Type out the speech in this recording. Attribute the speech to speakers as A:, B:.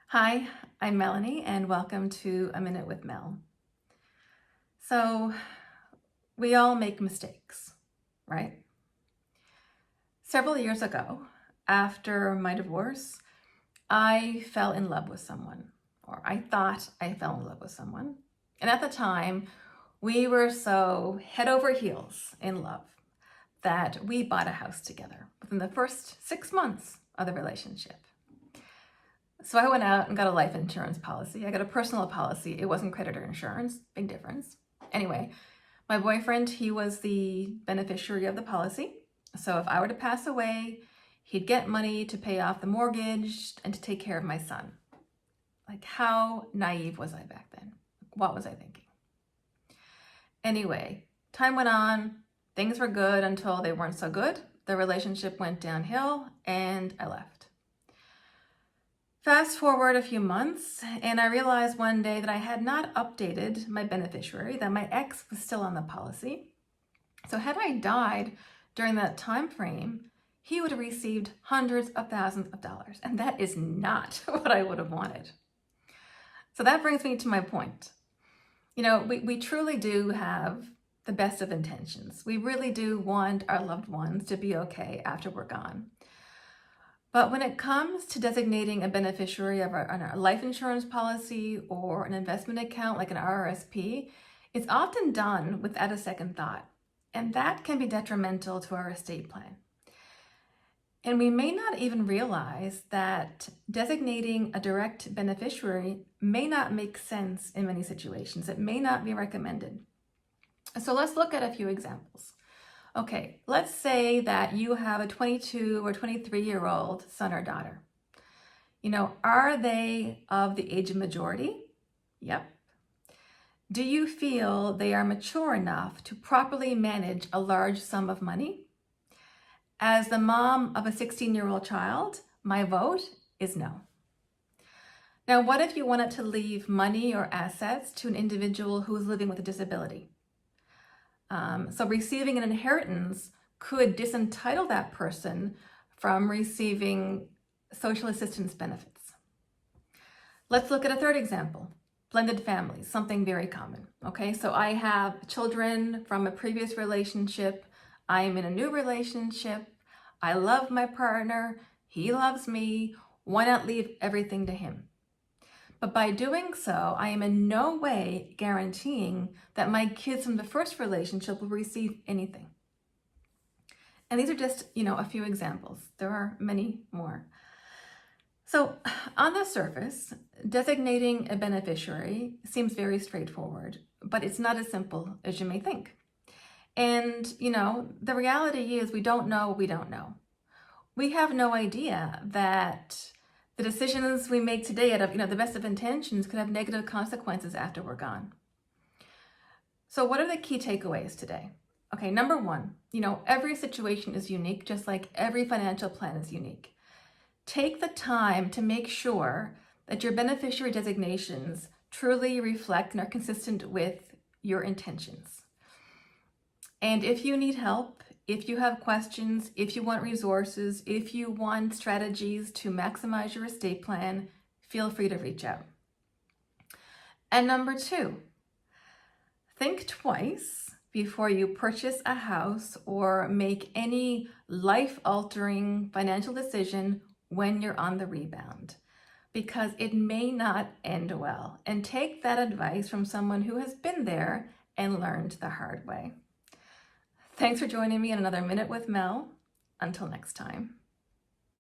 A: Hi, I'm Melanie, and welcome to A Minute with Mel. So, we all make mistakes, right? Several years ago, after my divorce, I fell in love with someone, or I thought I fell in love with someone. And at the time, we were so head over heels in love that we bought a house together within the first 6 months of the relationship. So I went out and got a life insurance policy. I got a personal policy. It wasn't creditor insurance. Big difference. Anyway, my boyfriend, he was the beneficiary of the policy. So if I were to pass away, he'd get money to pay off the mortgage and to take care of my son. Like, how naive was I back then? What was I thinking? Anyway, time went on. Things were good until they weren't so good. The relationship went downhill and I left. Fast forward a few months, and I realized one day that I had not updated my beneficiary, that my ex was still on the policy. So had I died during that time frame, he would have received hundreds of thousands of dollars, and that is not what I would have wanted. So that brings me to my point. We truly do have the best of intentions. We really do want our loved ones to be okay after we're gone. But when it comes to designating a beneficiary of our life insurance policy or an investment account like an RRSP, it's often done without a second thought. And that can be detrimental to our estate plan. And we may not even realize that designating a direct beneficiary may not make sense in many situations. It may not be recommended. So let's look at a few examples. Okay, let's say that you have a 22 or 23-year-old son or daughter. Are they of the age of majority? Yep. Do you feel they are mature enough to properly manage a large sum of money? As the mom of a 16-year-old child, my vote is no. Now, what if you wanted to leave money or assets to an individual who is living with a disability? So receiving an inheritance could disentitle that person from receiving social assistance benefits. Let's look at a third example, blended families, something very common. Okay, so I have children from a previous relationship. I'm in a new relationship. I love my partner. He loves me. Why not leave everything to him? But by doing so, I am in no way guaranteeing that my kids from the first relationship will receive anything. And these are just, a few examples. There are many more. So on the surface, designating a beneficiary seems very straightforward, but it's not as simple as you may think. And, the reality is we don't know what we don't know. We have no idea that the decisions we make today out of, the best of intentions could have negative consequences after we're gone. So what are the key takeaways today? Okay, number one, every situation is unique, just like every financial plan is unique. Take the time to make sure that your beneficiary designations truly reflect and are consistent with your intentions. And if you need help, if you have questions, if you want resources, if you want strategies to maximize your estate plan, feel free to reach out. And number two, think twice before you purchase a house or make any life-altering financial decision when you're on the rebound, because it may not end well. And take that advice from someone who has been there and learned the hard way. Thanks for joining me in another Minute with Mel. Until next time.